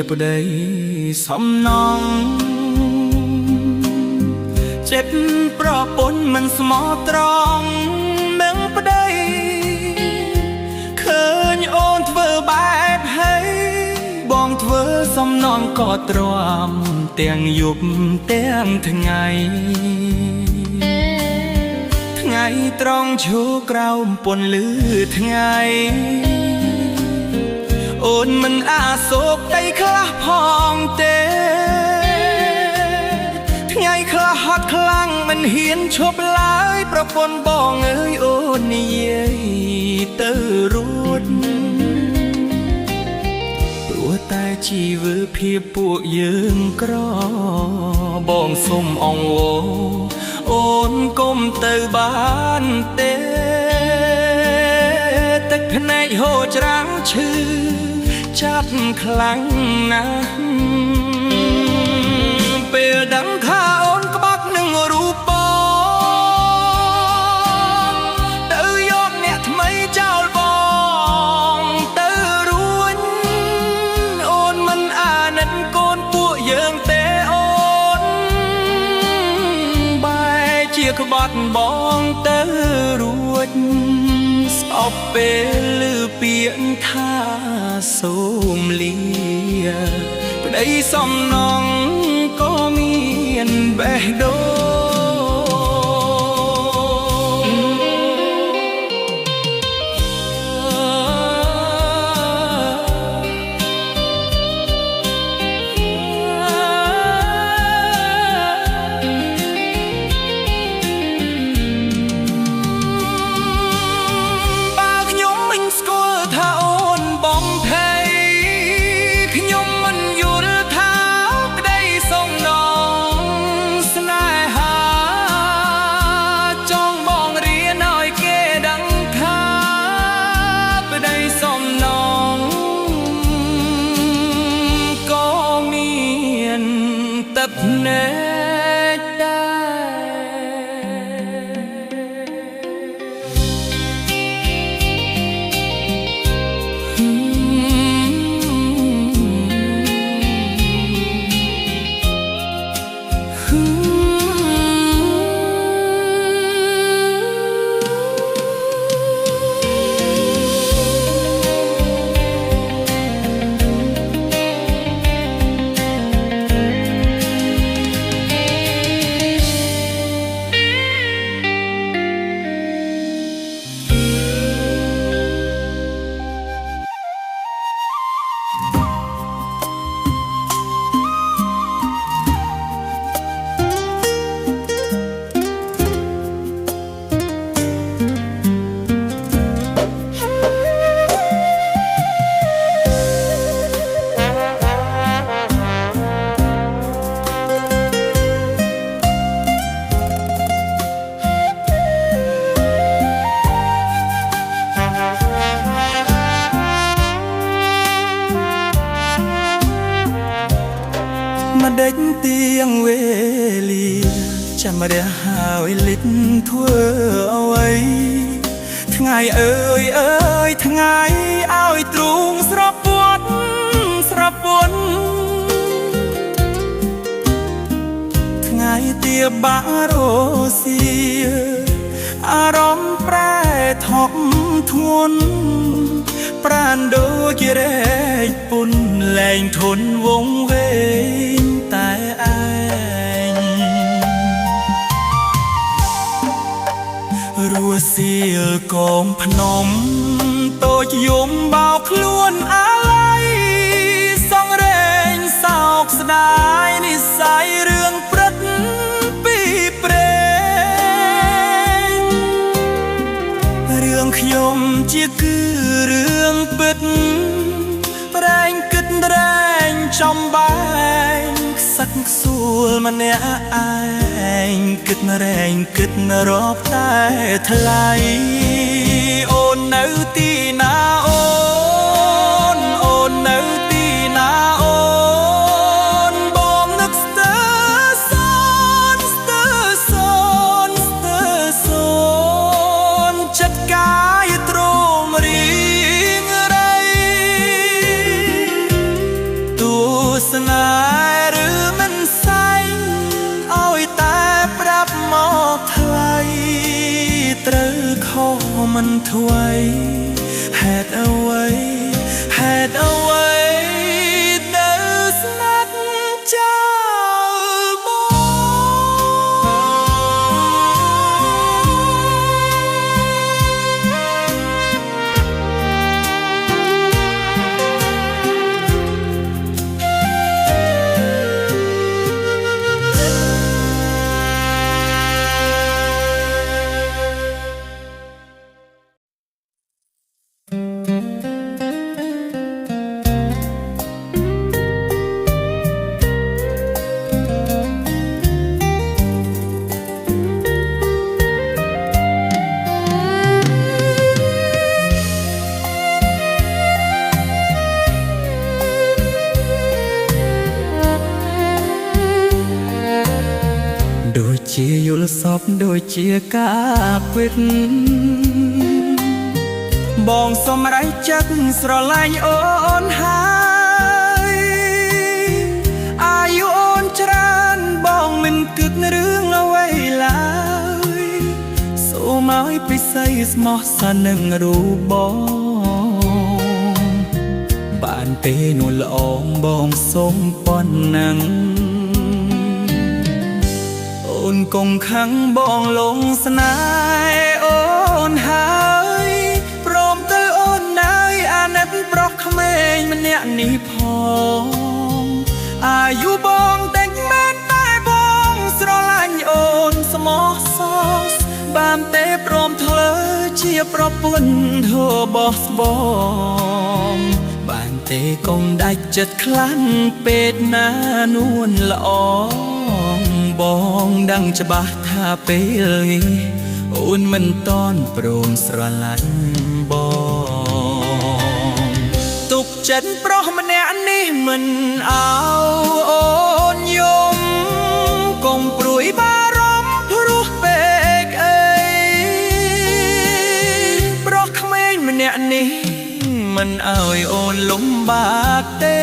ប្តីសំណងចិត្តប្រពន្ធមិនស្មោះត្រង់នឹងប្តីឃើញអូនធ្វើបែបហើយបងធ្វើសំណងក៏ទ្រាំទាំងយប់ទាំងថ្ងៃថ្ងៃត្រង់ឈូក្រោមពន្លឺថ្ងៃអូនមិនអាសោកដីខ្លះផងទេថ្ងៃខ្លះហត់ខ្លាំងមិនហ៊ានឈប់ឡើយប្រពន្ធបងអើយអូននិយាយទៅរួចព្រោះតែជីវភាពពួកយើងក្របងសុំអង្វរអូនកុំទៅបានទេទឹកភ្នែកហូរច្រាំងឈឺចាប់ខ្លាំងណាស់ពេលដឹងថាអូនក្បត់នឹងរូបបងទៅយកអ្នកថ្មីចោលបងទៅរួញអូនមិនអាណិតកូនពួកយើងទេអូនបែរជាក្បត់បងទៅរួចស្អប់ពេលឮពាក្យថាសូមលាប្តីសំណងក៏មានបេះដូងភ្នែកមកដេញទៀងវេលាចាំរះហើយលិតធ្វើអ្វីថ្ងៃអើយអើយថ្ងៃឲ្យទ្រូងស្រពាត់ស្រពន់ថ្ងៃទាបារោសៀអារម្មណ៍ប្រែថប់ធ្ងន់ប្រាណដូចជារែកពុនលែងធន់វងវែងតែឯងរស់សៀលកងភ្នំតូចយំបោកខ្លួនអាឡ័យសងរែងសោកស្ដាយនិស័យរឿងព្រឹកពីព្រេងរឿងខ្ញុំជាគឺរឿងពិតប្រែងគិតរែងចំបែងខ្សឹកខ្សួលម្នាក់ឯងគិតរែងគិតរាប់តែថ្លៃអូននៅទីណាអូននៅទីណាអូនបងនឹកស្ទើសូនស្ទើសូនស្ទើសូនចិត្តកាយទ្រមរីងរៃទូ មិនថ្វីហេតុអ្វីហេតុអ្វីទៅស្នេហ៍ចោលដូចជាយល់សពដូចជាការពិតបងសម្រេចចិត្តស្រឡាញ់អូនហើយអាយុអូនច្រើនបងមិនគិតរឿងអ្វីឡើយសូមឲ្យពិសីស្មោះសាននឹងរូបបងបានទេនួនល្អបងសូមប៉ុណ្ណឹងអូនគង់ខឹងបងលងស្នេហ៍អូនហើយព្រមទៅអូននៅអាណិតប្រុសក្មេងម្នាក់នេះផងអាយុបងតែងមែនតែបងស្រឡាញ់អូនស្មោះសរបានទេព្រមធ្វើជាប្រពន្ធធបោះស្បងបានទេកុំដាច់ចិត្តខ្លាំងពេកណានួនល្អបងដឹងច្បាស់ថាពេលនេះអូនមិនតន់ព្រមស្រឡាញ់បងទុកចិត្តប្រុសម្នាក់នេះមិនអោអូនយំកុំព្រួយបារម្ភព្រោះពេកអីប្រុសក្មេងម្នាក់នេះមិនអោយអូនលំបាកទេ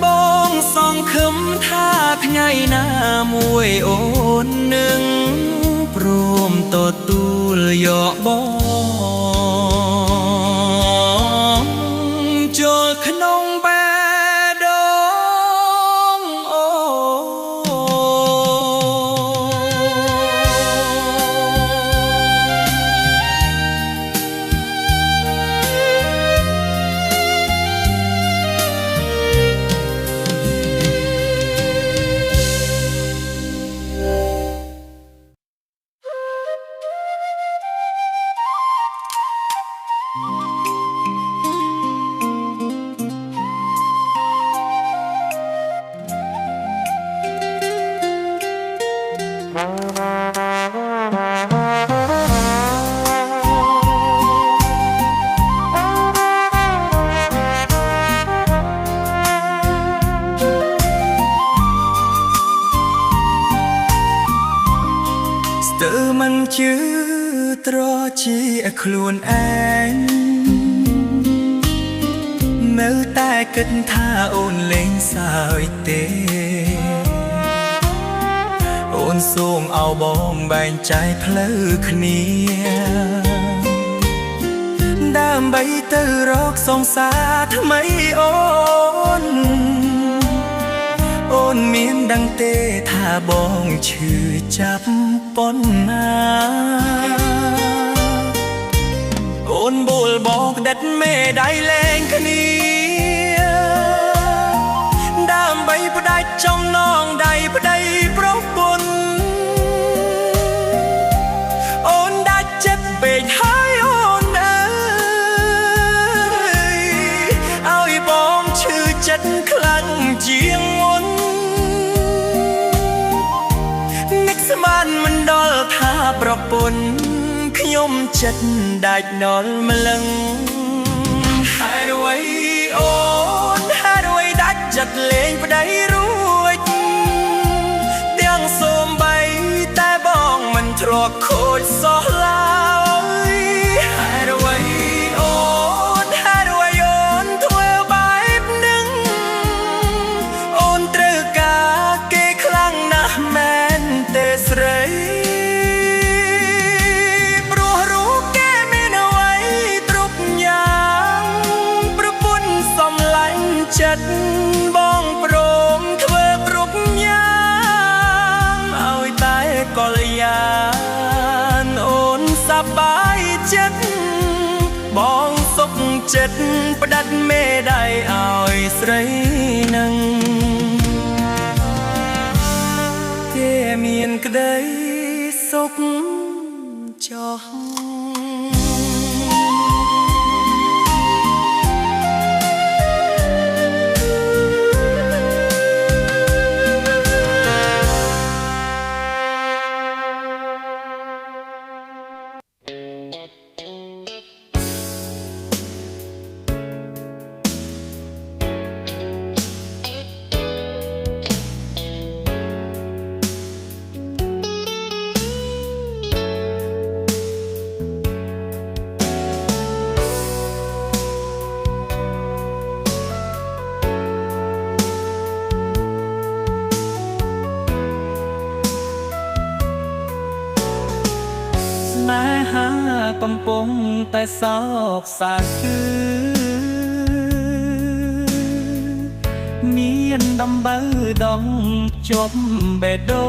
បងសង្ឃឹមថាថ្ងៃណាមួយអូននឹងព្រមទទួលយកបងចូលក្នុងបេះដូងអូស្ទើរមិនជឿត្រជាខ្លួនឯងនៅតែគិតថាអូនលេងសើចទេអូនសូមឲ្យបងបែងចែកផ្លូវគ្នាដើម្បីទៅរកសង្សារថ្មីអូនអូនមានដឹងទេថាបងឈឺចាប់ប៉ុណ្ណាអូនបួលបងដិតមេដៃលែងគ្នាដើម្បីផ្ដាច់ចំណងដៃប្ដីប្រពន្ធអូនដាច់ចិត្តពេកហើយអូនអើយឲ្យបងឈឺចិត្តខ្លាំងជាងមុននឹកស្មានមិនដល់ថាប្រពន្ធខ្ញុំចិត្តដាច់ដល់ម្លឹងហេតុអ្វីអូនហេតុអ្វីដាច់ចិត្តលេងប្តីរួចទាំងសូម្បីតែបងមិនធ្លាប់ខូចសោះឡើយហេតុអ្វីអូនហេតុអ្វីអូនធ្វើបែបនឹងអូនត្រូវការគេខ្លាំងណាស់មែនទេស្រីព្រោះរូបគេ ចិត្តផ្ដាត់មេដៃឲ្យស្រីនឹងគេមានក្តីសុខចោះស្នេហាកំពុងតែសោកសាគឺមានដំបៅដងជាប់បេះដូ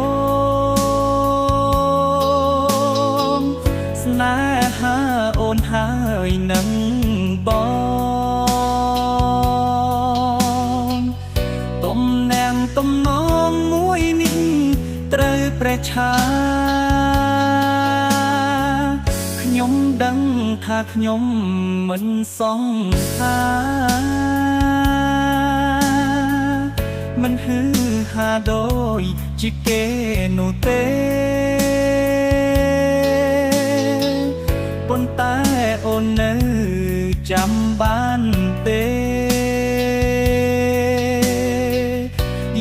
ងស្នេហាអូនហើយនឹងបងទំនាក់ទំនងមួយនេះត្រូវប្រឆាខ្ញុំដឹងថាខ្ញុំមិនសង្ហាមិនហឺហាដូចជាគេនោះទេប៉ុន្តែអូននៅចាំបានទេ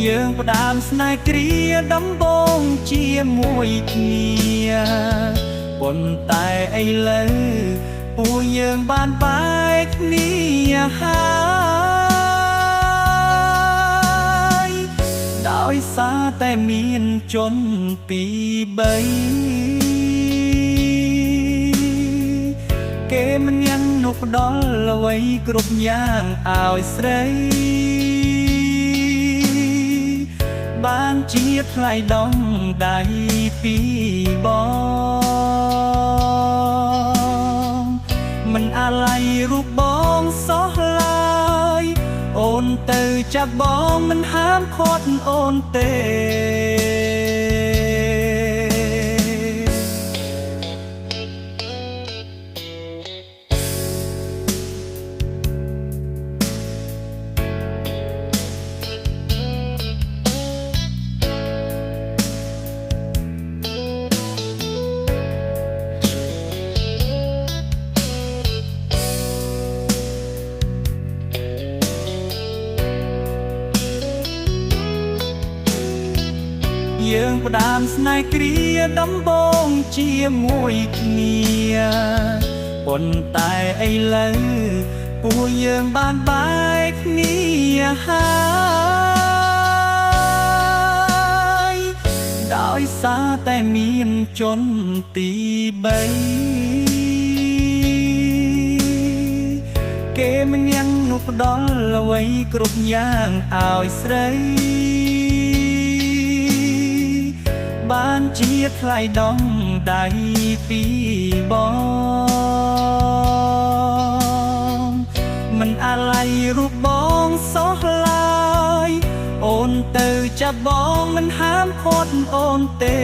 យើងផ្ដើមស្នេហ៍គ្រាដំបូងជាមួយគ្នាប៉ុន្តែឥឡូវពួកយើងបានបែកគ្នាហើយដោយសារតែមានជនពីរបីគេមិនញ៉ាំងនោះផ្ដល់អ្វីគ្រប់យ៉ាងឲ្យស្រីបានជាថ្លៃដងដៃពីបងមិនអាល័យរូបបងសោះឡើយអូនទៅចាប់បងមិនហាមឃាត់អូនទេយើងផ្ដើមស្នេហ៍គ្រាដំបូងជាមួយគ្នាប៉ុន្តែឥឡូវពួកយើងបានបែកគ្នាហើយដោយសារតែមានជនទីបីគេមិនញ៉ាំងនោះផ្ដល់អ្វីគ្រប់យ៉ាងឲ្យស្រីបានជាថ្លៃដងដៃពីបងមិនអាល័យរូបបងសោះឡើយអូនទៅចាប់បងមិនហាមឃាត់អូនទេ